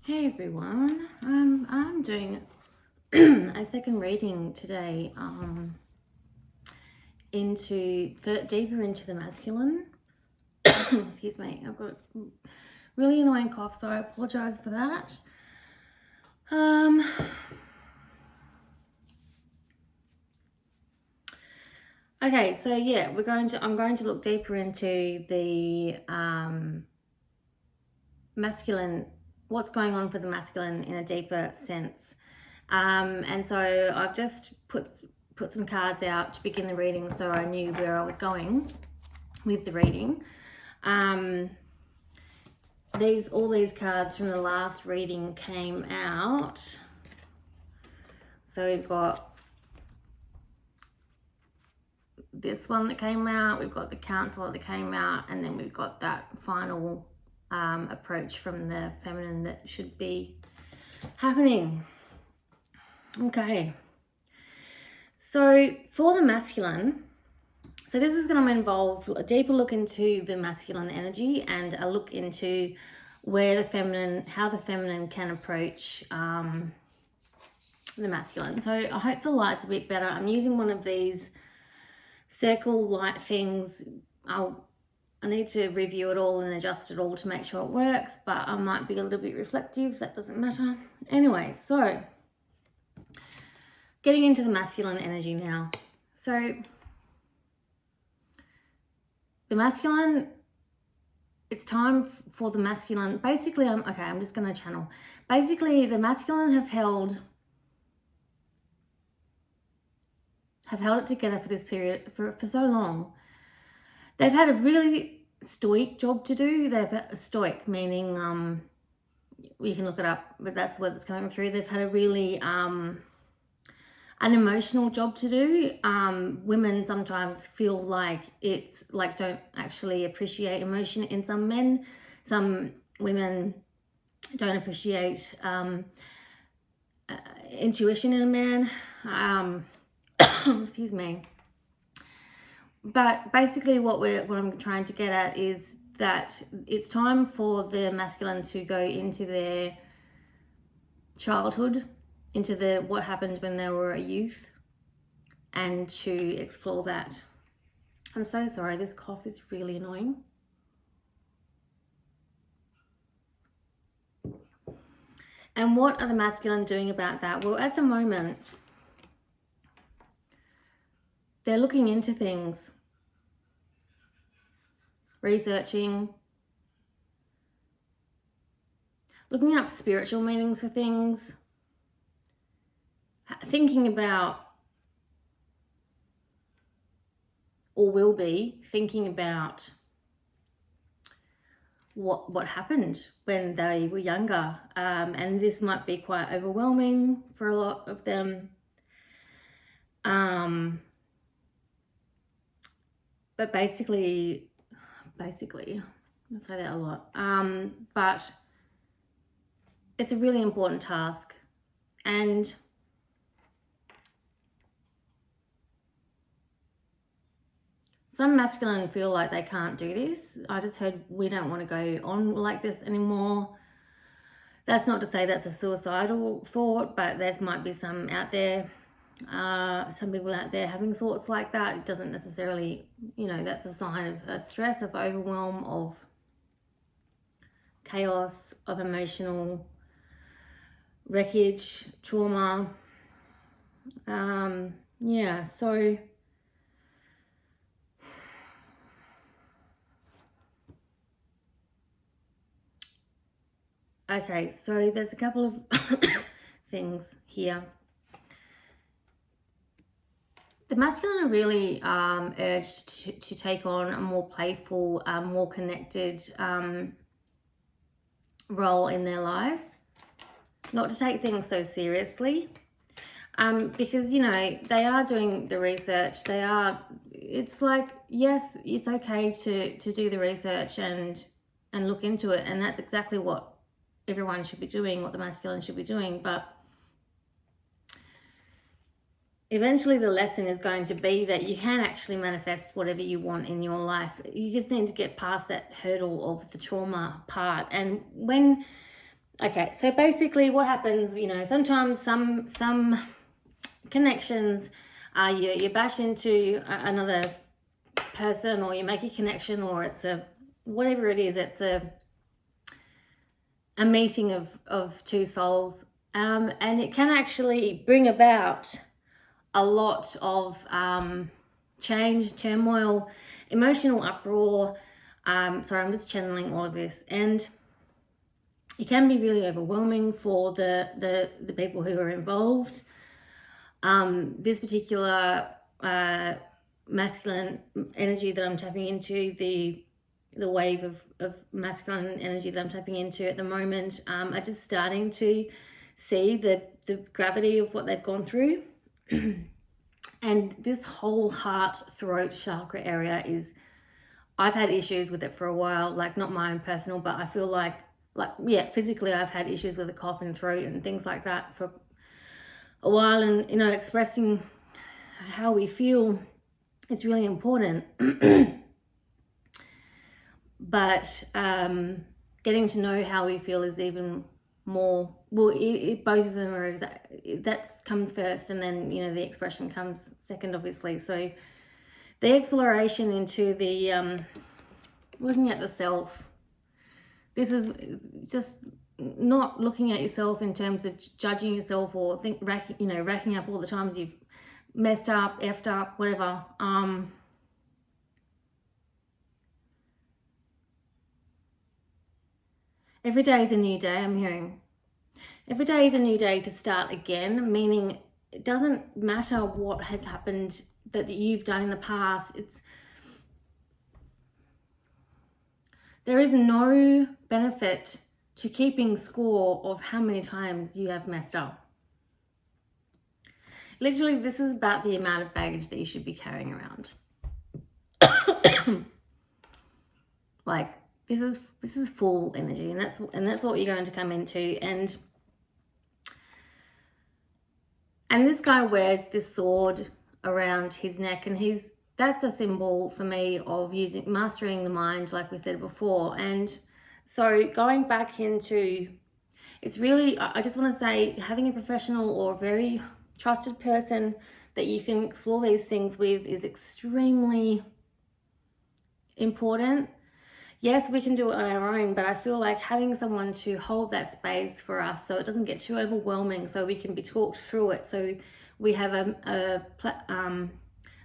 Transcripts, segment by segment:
Hey everyone, I'm doing a second reading today deeper into the masculine. Excuse me, I've got a really annoying cough, so I apologize for that. Okay, so yeah, I'm going to look deeper into the masculine, what's going on for the masculine in a deeper sense. And so I've just put some cards out to begin the reading so I knew where I was going with the reading. All these cards from the last reading came out. So we've got this one that came out, we've got the counselor that came out, and then we've got that final approach from the feminine that should be happening. Okay, so for the masculine, so this is going to involve a deeper look into the masculine energy and a look into how the feminine can approach the masculine. So I hope the light's a bit better. I'm using one of these circle light things. I need to review it all and adjust it all to make sure it works, but I might be a little bit reflective. That doesn't matter. Anyway, so getting into the masculine energy now. So the masculine, it's time for the masculine. Basically, I'm just going to channel. Basically, the masculine have held it together for this period for so long. They've had a really stoic job to do. Stoic meaning, you can look it up, but that's the word that's coming through. They've had a really an emotional job to do. Women sometimes feel like it's like don't actually appreciate emotion in some men. Some women don't appreciate intuition in a man. Excuse me. But basically what I'm trying to get at is that it's time for the masculine to go into their childhood, into what happened when they were a youth, and to explore that. I'm so sorry, this cough is really annoying. And what are the masculine doing about that? Well, at the moment, they're looking into things, researching, looking up spiritual meanings for things, thinking about, or will be thinking about what happened when they were younger. And this might be quite overwhelming for a lot of them. But basically, I say that a lot. But it's a really important task. And some masculine feel like they can't do this. I just heard we don't want to go on like this anymore. That's not to say that's a suicidal thought, but there might be some out there, some people out there having thoughts like that. It doesn't necessarily, that's a sign of stress, of overwhelm, of chaos, of emotional wreckage, trauma. Yeah, so okay, so there's a couple of things here. The masculine are really urged to take on a more playful, more connected role in their lives. Not to take things so seriously. Because, they are doing the research. It's like, yes, it's okay to do the research and look into it. And that's exactly what everyone should be doing, what the masculine should be doing. But eventually the lesson is going to be that you can actually manifest whatever you want in your life. You just need to get past that hurdle of the trauma part. And when Okay, so basically what happens, you know, sometimes some connections, you bash into another person, or you make a connection, or it's a, whatever it is, it's a meeting of two souls, and it can actually bring about a lot of change, turmoil, emotional uproar. Sorry, I'm just channeling all of this, and it can be really overwhelming for the people who are involved. This particular masculine energy that I'm tapping into, the wave of masculine energy that I'm tapping into at the moment, are just starting to see the gravity of what they've gone through. And this whole heart, throat chakra area is, I've had issues with it for a while, like not my own personal, but I feel like yeah, physically I've had issues with a cough and throat and things like that for a while. And, you know, expressing how we feel is really important. But getting to know how we feel is even more, well, both of them are, that comes first, and then, you know, the expression comes second, obviously. So the exploration into the looking at the self, this is just not looking at yourself in terms of judging yourself, or racking up all the times you've messed up, effed up, whatever. Every day is a new day, I'm hearing. Every day is a new day to start again, meaning it doesn't matter what has happened that you've done in the past. There is no benefit to keeping score of how many times you have messed up. Literally, this is about the amount of baggage that you should be carrying around. Like, this is full energy, and that's what you're going to come into. And this guy wears this sword around his neck, and that's a symbol for me of mastering the mind, like we said before. And so going back into, it's really, I just want to say, having a professional or a very trusted person that you can explore these things with is extremely important. Yes, we can do it on our own, but I feel like having someone to hold that space for us so it doesn't get too overwhelming, so we can be talked through it, so we have a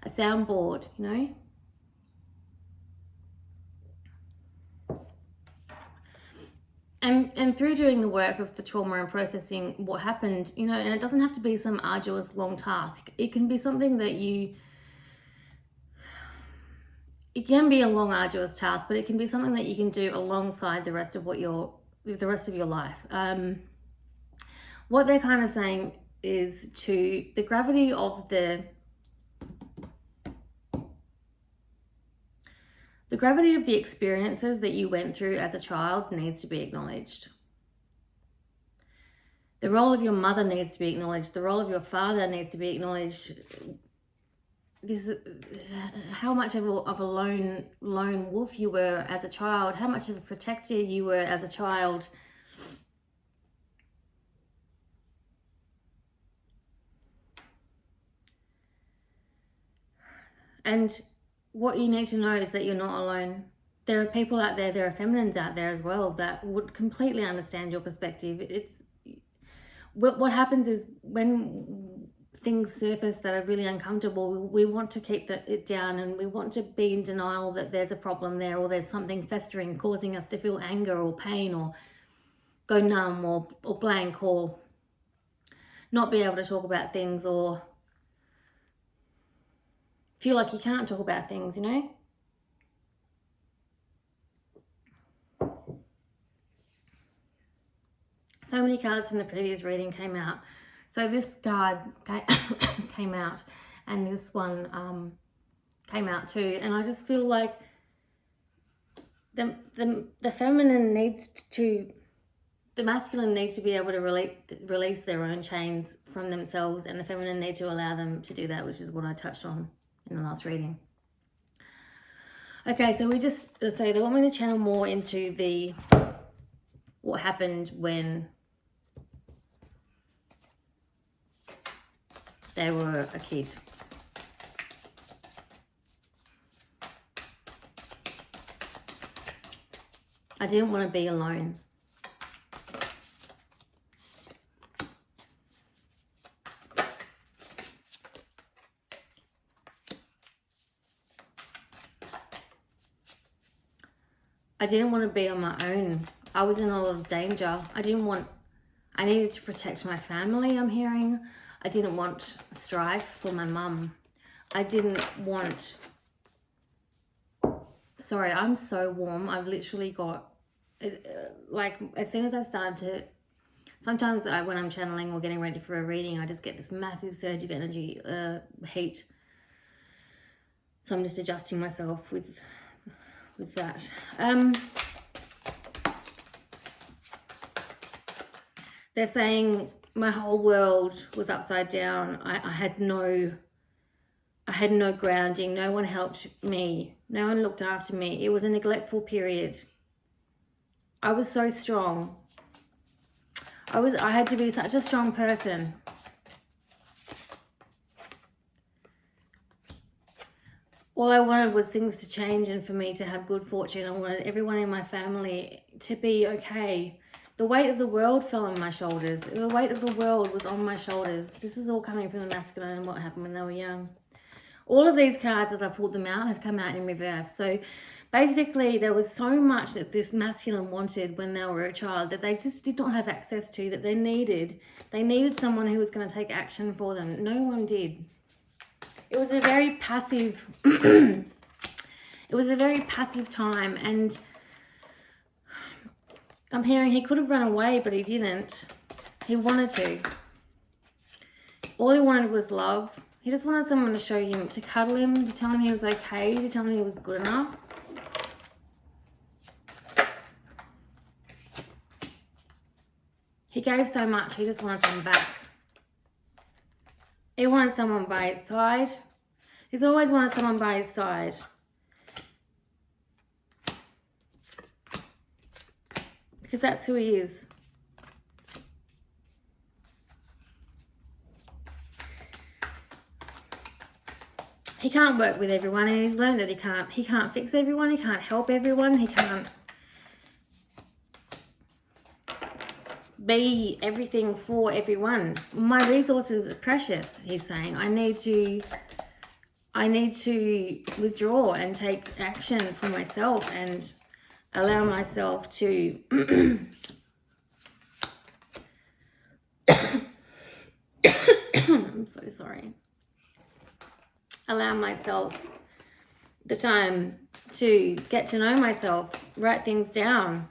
soundboard, you know. And through doing the work of the trauma and processing what happened, you know, and it doesn't have to be some arduous long task. It can be something that it can be a long arduous task, but it can be something that you can do alongside the rest of your life. What they're kind of saying is, to the gravity of the experiences that you went through as a child needs to be acknowledged. The role of your mother needs to be acknowledged. The role of your father needs to be acknowledged. This is how much of a lone wolf you were as a child, how much of a protector you were as a child. And what you need to know is that you're not alone. There are people out there, there are feminines out there as well that would completely understand your perspective. It's what happens is, when things surface that are really uncomfortable, we want to keep it down, and we want to be in denial that there's a problem there, or there's something festering causing us to feel anger or pain, or go numb, or blank, or not be able to talk about things, or feel like you can't talk about things, you know. So many cards from the previous reading came out. So this card came out, and this one came out too. And I just feel like the feminine needs to, the masculine needs to be able to release their own chains from themselves, and the feminine need to allow them to do that, which is what I touched on in the last reading. Okay, so they want me to channel more into the what happened when they were a kid. I didn't want to be alone. I didn't want to be on my own. I was in a lot of danger. I needed to protect my family, I'm hearing. I didn't want strife for my mum. I didn't want... Sorry, I'm so warm. I've literally got... like, as soon as I started to... Sometimes when I'm channeling or getting ready for a reading, I just get this massive surge of energy, heat. So I'm just adjusting myself with that. They're saying my whole world was upside down. I had no grounding. No one helped me. No one looked after me. It was a neglectful period. I was so strong. I had to be such a strong person. All I wanted was things to change and for me to have good fortune. I wanted everyone in my family to be okay. The weight of the world fell on my shoulders. The weight of the world was on my shoulders. This is all coming from the masculine and what happened when they were young. All of these cards, as I pulled them out, have come out in reverse. So basically, there was so much that this masculine wanted when they were a child that they just did not have access to, that they needed. They needed someone who was going to take action for them. No one did. It was a very passive... it was a very passive time, and I'm hearing he could have run away, but he didn't. He wanted to. All he wanted was love. He just wanted someone to show him, to cuddle him, to tell him he was okay, to tell him he was good enough. He gave so much, he just wanted someone back. He wanted someone by his side. He's always wanted someone by his side. Because that's who he is. He can't work with everyone, and he's learned that he can't fix everyone, he can't help everyone, he can't be everything for everyone. My resources are precious, he's saying. I need to withdraw and take action for myself and allow myself to I'm so sorry. Allow myself the time to get to know myself, write things down.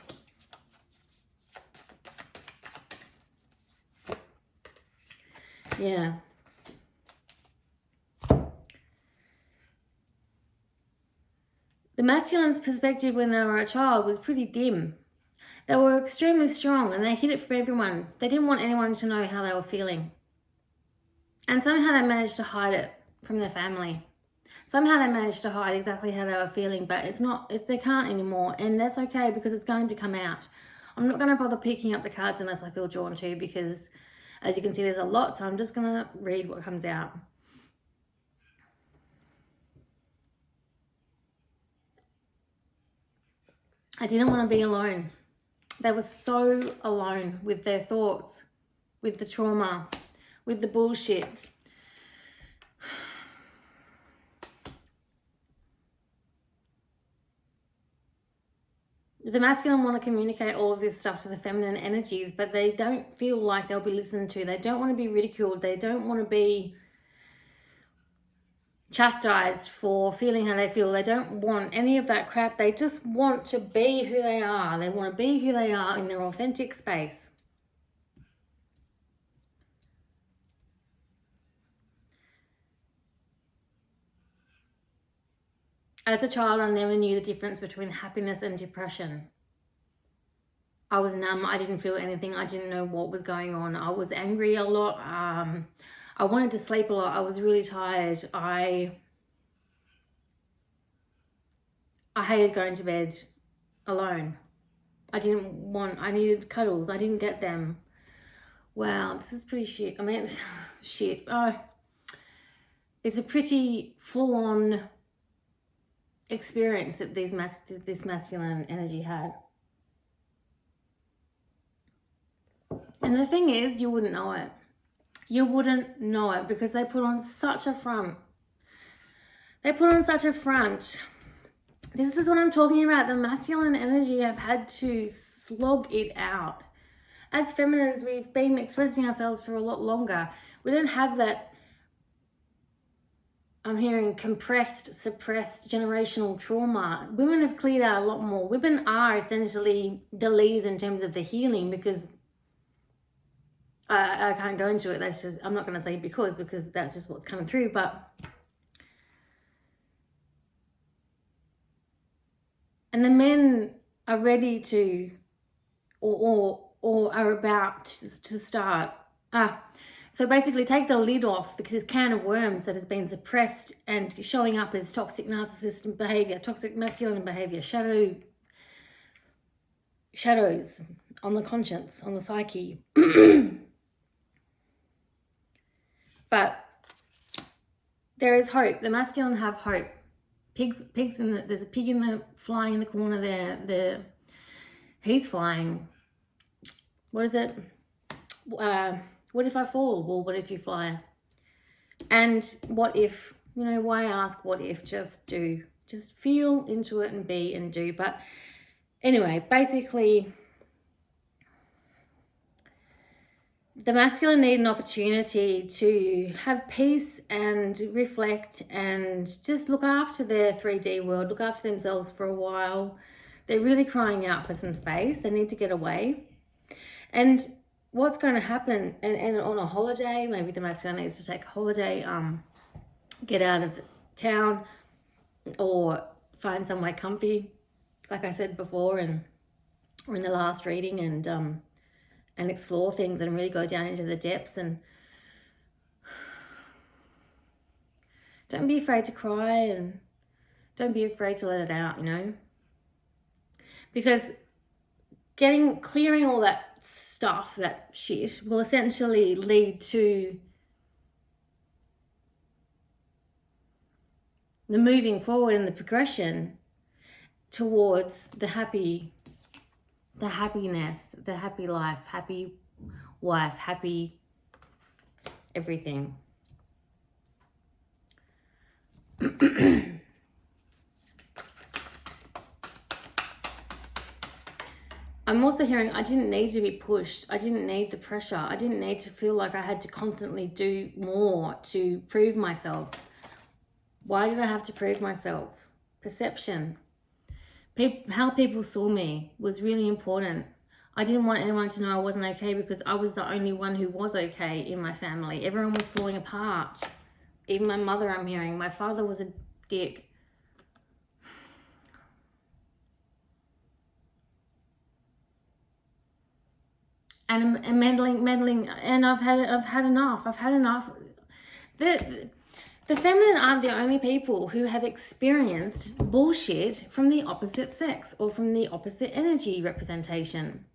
Yeah. The masculine's perspective when they were a child was pretty dim. They were extremely strong and they hid it from everyone. They didn't want anyone to know how they were feeling. And somehow they managed to hide it from their family. Somehow they managed to hide exactly how they were feeling, but they can't anymore, and that's okay because it's going to come out. I'm not going to bother picking up the cards unless I feel drawn to, because as you can see there's a lot, so I'm just going to read what comes out. I didn't want to be alone. They were so alone with their thoughts, with the trauma, with the bullshit. The masculine want to communicate all of this stuff to the feminine energies, but they don't feel like they'll be listened to. They don't want to be ridiculed. They don't want to be chastised for feeling how they feel. They don't want any of that crap. They just want to be who they are. They want to be who they are in their authentic space. As a child, I never knew the difference between happiness and depression. I was numb. I didn't feel anything. I didn't know what was going on. I was angry a lot. I wanted to sleep a lot. I was really tired. I hated going to bed alone. I needed cuddles. I didn't get them. Wow, this is pretty shit. I mean, shit. It's a pretty full-on experience that this masculine energy had. And the thing is, you wouldn't know it. You wouldn't know it because they put on such a front. They put on such a front. This is what I'm talking about. The masculine energy have had to slog it out. As feminines, we've been expressing ourselves for a lot longer. We don't have that, I'm hearing, compressed, suppressed generational trauma. Women have cleared out a lot more. Women are essentially the leads in terms of the healing because I can't go into it. That's just, I'm not going to say because that's just what's coming through. But, and the men are ready to, or are about to start. So basically take the lid off this can of worms that has been suppressed and showing up as toxic narcissistic behavior, toxic masculine behavior, shadows on the conscience, on the psyche. But there is hope. The masculine have hope. Pigs there's a pig flying in the corner there. He's flying. What is it? What if I fall? Well, what if you fly? And what if, why ask what if? Just do. Just feel into it and be and do. But anyway, basically, the masculine need an opportunity to have peace and reflect and just look after their 3D world, look after themselves for a while. They're really crying out for some space. They need to get away. And what's going to happen, and on a holiday, maybe the masculine needs to take a holiday, get out of town or find somewhere comfy, like I said before, or in the last reading, and explore things and really go down into the depths. And don't be afraid to cry and don't be afraid to let it out, because clearing all that stuff, that shit, will essentially lead to the moving forward and the progression towards the happiness, the happy life, happy wife, happy everything. I'm also hearing I didn't need to be pushed. I didn't need the pressure. I didn't need to feel like I had to constantly do more to prove myself. Why did I have to prove myself? Perception. How people saw me was really important. I didn't want anyone to know I wasn't okay because I was the only one who was okay in my family. Everyone was falling apart. Even my mother, I'm hearing. My father was a dick. And meddling, and I've had enough. I've had enough. The feminine aren't the only people who have experienced bullshit from the opposite sex or from the opposite energy representation.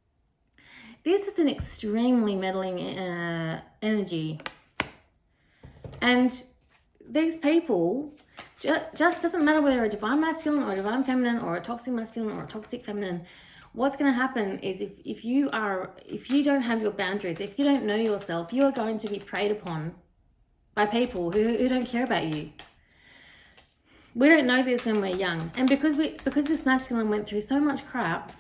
This is an extremely meddling energy. And these people, just doesn't matter whether a divine masculine or a divine feminine or a toxic masculine or a toxic feminine, what's going to happen is if you don't have your boundaries, if you don't know yourself, you are going to be preyed upon by people who don't care about you. We don't know this when we're young. And because this masculine went through so much crap,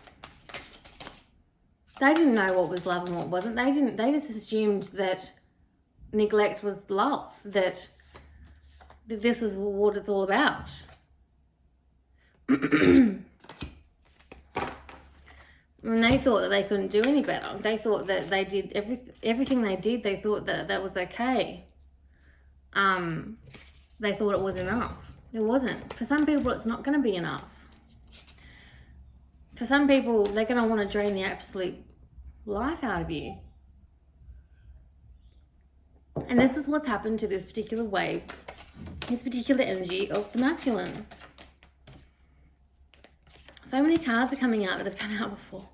they didn't know what was love and what wasn't. They just assumed that neglect was love, that this is what it's all about. And they thought that they couldn't do any better. They thought that they did everything they did, they thought that was okay. They thought it was enough. It wasn't. For some people, it's not going to be enough. For some people, they're going to want to drain the absolute life out of you. And this is what's happened to this particular wave, this particular energy of the masculine. So many cards are coming out that have come out before.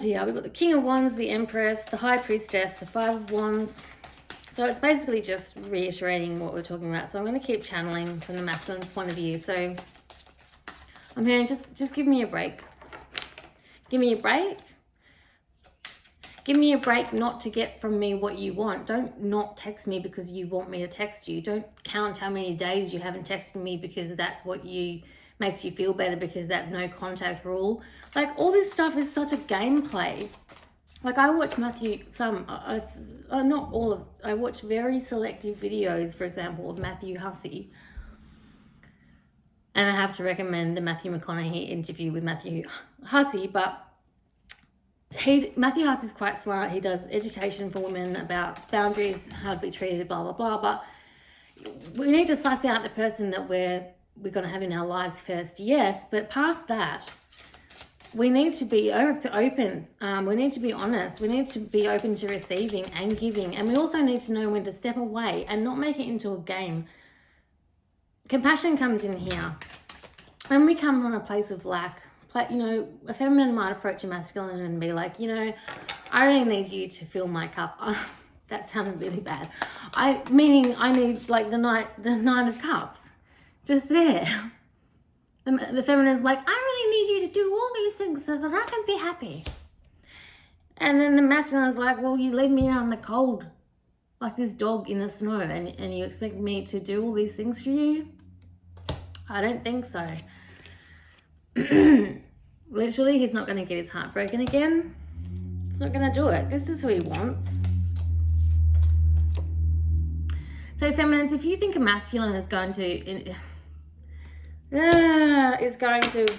dear, we've got the King of Wands, the Empress, the High Priestess, the Five of Wands. So it's basically just reiterating what we're talking about. So I'm going to keep channeling from the masculine's point of view. So I'm hearing just give me a break. Give me a break. Give me a break not to get from me what you want. Don't not text me because you want me to text you. Don't count how many days you haven't texted me because that's what makes you feel better, because that's no contact rule. Like, all this stuff is such a gameplay. Like, I watch I watch very selective videos, for example, of Matthew Hussey. And I have to recommend the Matthew McConaughey interview with Matthew Hussey, but Matthew Hussey is quite smart. He does education for women about boundaries, how to be treated, blah, blah, blah. But we need to suss out the person that we're going to have in our lives first, yes. But past that, we need to be open. We need to be honest. We need to be open to receiving and giving. And we also need to know when to step away and not make it into a game. Compassion comes in here. When we come from a place of lack, a feminine might approach a masculine and be like, I really need you to fill my cup. That sounded really bad. I need like the Nine of Cups. Just there. The feminine's like, I really need you to do all these things so that I can be happy. And then the masculine's like, well, you leave me out in the cold like this dog in the snow and you expect me to do all these things for you? I don't think so. Literally, he's not going to get his heart broken again. He's not going to do it. This is who he wants. So feminines, if you think a masculine is going to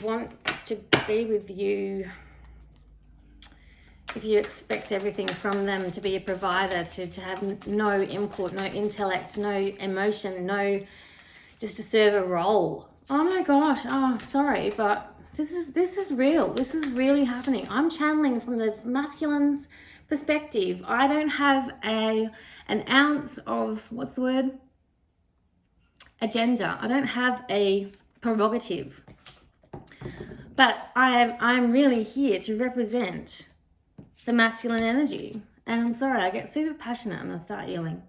want to be with you, if you expect everything from them, to be a provider, to have no input, no intellect, no emotion, just to serve a role. Oh my gosh, sorry, but this is real. This is really happening. I'm channeling from the masculine's perspective. I don't have an ounce of, agenda. I don't have a prerogative. But I'm really here to represent the masculine energy. And I'm sorry, I get super passionate and I start yelling.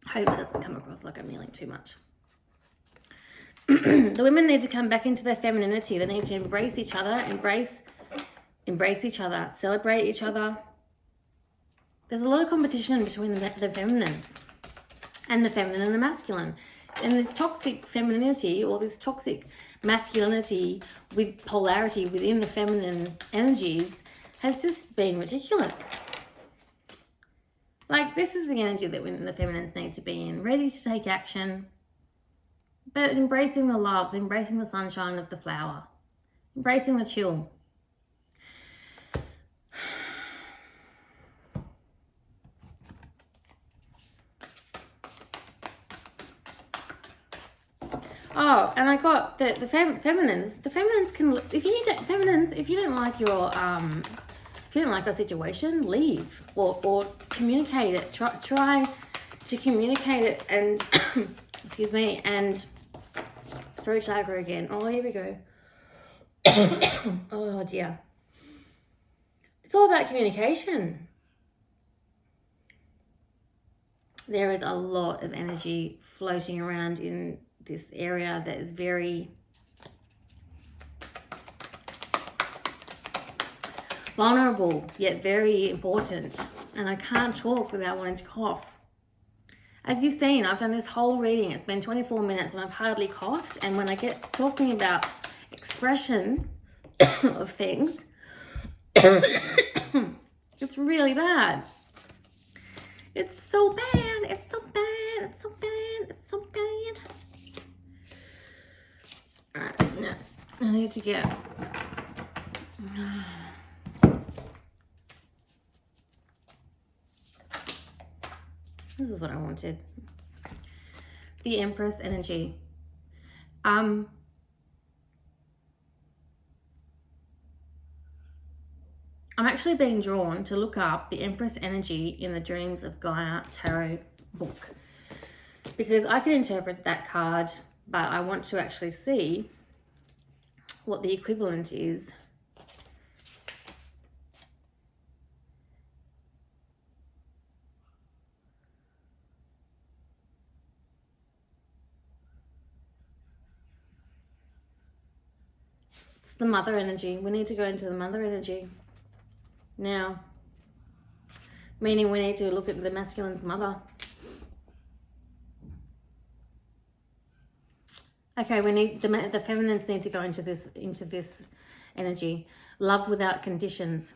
I hope it doesn't come across like I'm yelling too much. The women need to come back into their femininity. They need to embrace each other, embrace each other, celebrate each other. There's a lot of competition between the feminines and the feminine and the masculine. And this toxic femininity, or this toxic masculinity with polarity within the feminine energies, has just been ridiculous. Like, this is the energy that the feminines need to be in, ready to take action, but embracing the love, embracing the sunshine of the flower, embracing the chill. Oh, and I got the feminines. The feminines can, if you don't like your if you don't like a situation, leave or communicate it. Try to communicate it and excuse me, and throat chakra again. Oh, here we go. Oh dear. It's all about communication. There is a lot of energy floating around in this area that is very vulnerable, yet very important. And I can't talk without wanting to cough. As you've seen, I've done this whole reading. It's been 24 minutes and I've hardly coughed. And when I get talking about expression of things, it's really bad. It's so bad. It's so bad. It's so bad. It's so bad. Alright, no. I need to get... This is what I wanted. The Empress energy. I'm actually being drawn to look up the Empress energy in the Dreams of Gaia Tarot book, because I can interpret that card, but I want to actually see what the equivalent is the mother energy. We need to go into the mother energy now. Meaning we need to look at the masculine's mother. Okay, we need the feminines need to go into this energy. Love without conditions.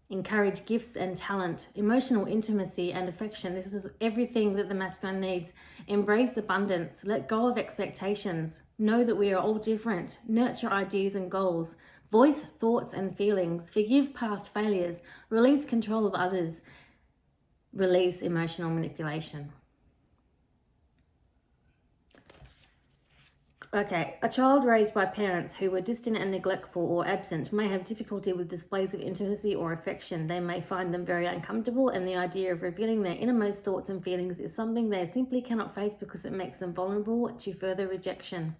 Encourage gifts and talent, emotional intimacy and affection. This is everything that the masculine needs. Embrace abundance. Let go of expectations. Know that we are all different. Nurture ideas and goals. Voice thoughts and feelings. Forgive past failures. Release control of others. Release emotional manipulation. Okay, a child raised by parents who were distant and neglectful or absent may have difficulty with displays of intimacy or affection. They may find them very uncomfortable, and the idea of revealing their innermost thoughts and feelings is something they simply cannot face because it makes them vulnerable to further rejection.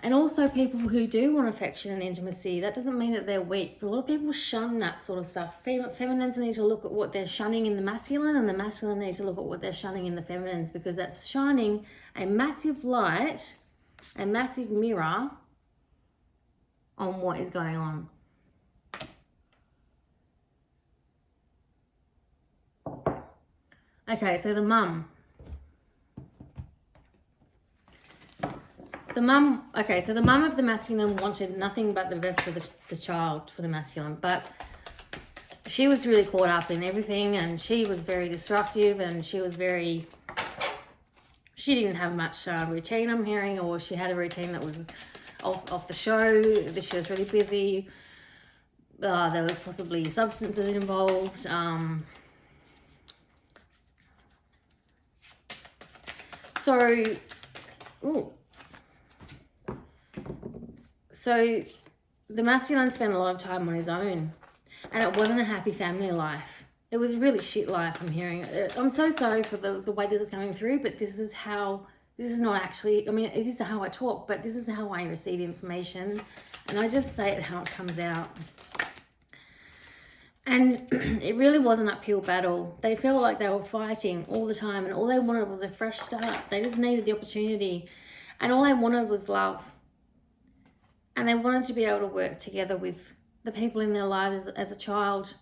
And also people who do want affection and intimacy, that doesn't mean that they're weak, but a lot of people shun that sort of stuff. Feminines need to look at what they're shunning in the masculine, and the masculine need to look at what they're shunning in the feminines, because that's shining a massive light, a massive mirror on what is going on. Okay, so the mum. The mum of the masculine wanted nothing but the best for the child, for the masculine, but she was really caught up in everything, and she was very destructive, and she didn't have much routine, I'm hearing, or she had a routine that was off the show. She was really busy. There was possibly substances involved. So the masculine spent a lot of time on his own, and it wasn't a happy family life. It was a really shit life, I'm hearing. I'm so sorry for the way this is coming through, but this is not actually, I mean, it is how I talk, but this is how I receive information, and I just say it how it comes out. And it really was an uphill battle. They felt like they were fighting all the time, and all they wanted was a fresh start. They just needed the opportunity, and all they wanted was love. And they wanted to be able to work together with the people in their lives as a child.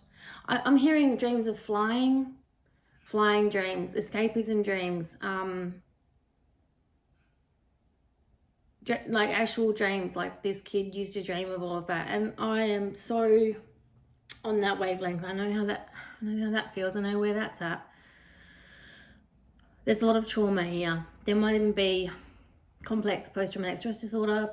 I'm hearing dreams of flying dreams, escapism dreams, like actual dreams, like this kid used to dream of all of that. And I am so on that wavelength. I know how that feels. I know where that's at. There's a lot of trauma here. There might even be complex post-traumatic stress disorder,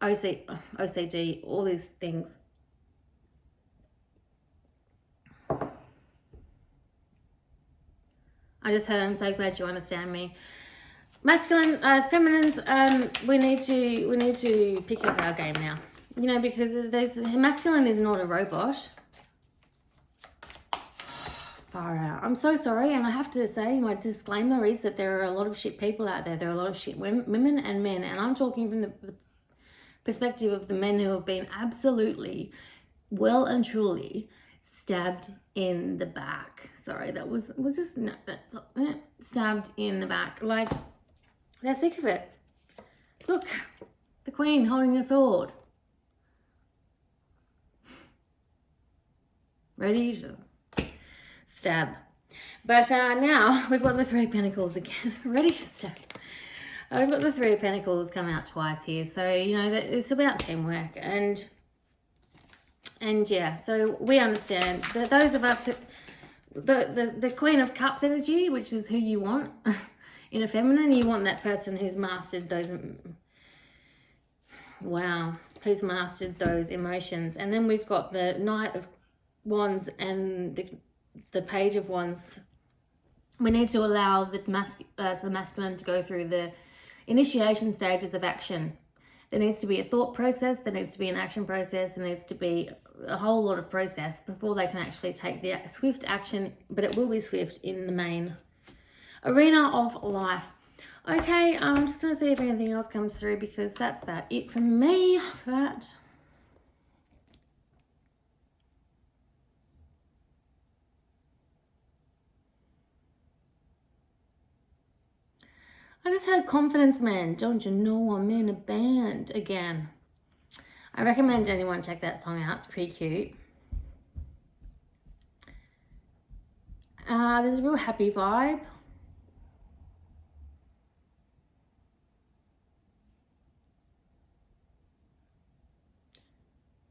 OCD, all these things. I just heard, I'm so glad you understand me. Masculine, feminines, we need to pick up our game now. You know, because masculine is not a robot. Far out. I'm so sorry, and I have to say, my disclaimer is that there are a lot of shit people out there. There are a lot of shit women and men, and I'm talking from the perspective of the men who have been absolutely, well and truly stabbed in the back. Sorry, that was just no, that's stabbed in the back. Like, they're sick of it. Look, the Queen holding a sword, ready to stab. But now we've got the Three of Pentacles again, ready to stab. I've got the Three of Pentacles come out twice here, so you know that it's about teamwork, and yeah, so we understand that those of us, the Queen of Cups energy, which is who you want in a feminine, you want that person who's mastered those. Wow, who's mastered those emotions, and then we've got the Knight of Wands and the Page of Wands. We need to allow the masculine to go through the initiation stages of action. There needs to be a thought process, there needs to be an action process, there needs to be a whole lot of process before they can actually take the swift action, but it will be swift in the main arena of life. Okay, I'm just going to see if anything else comes through, because that's about it from me for that. I just heard Confidence Man. Don't you know I'm in a band again? I recommend anyone check that song out. It's pretty cute. There's a real happy vibe.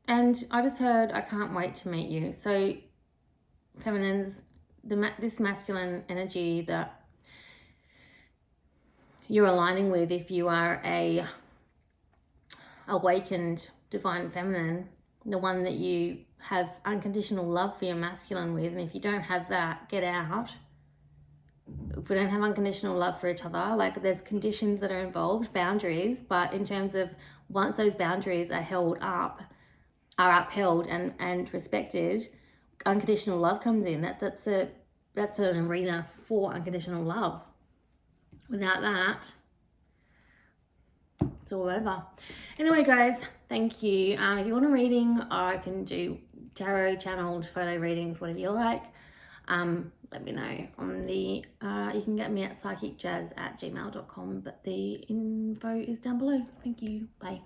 And I just heard, I can't wait to meet you. So feminines, this masculine energy that you're aligning with, if you are a awakened divine feminine, the one that you have unconditional love for your masculine with, and if you don't have that, get out. If we don't have unconditional love for each other, like there's conditions that are involved, boundaries, but in terms of once those boundaries are upheld and respected, unconditional love comes in. That's an arena for unconditional love. Without that, it's all over. Anyway, guys, thank you. If you want a reading, I can do tarot, channeled, photo readings, whatever you like. Let me know on the, you can get me at psychicjazz@gmail.com, but the info is down below. Thank you. Bye.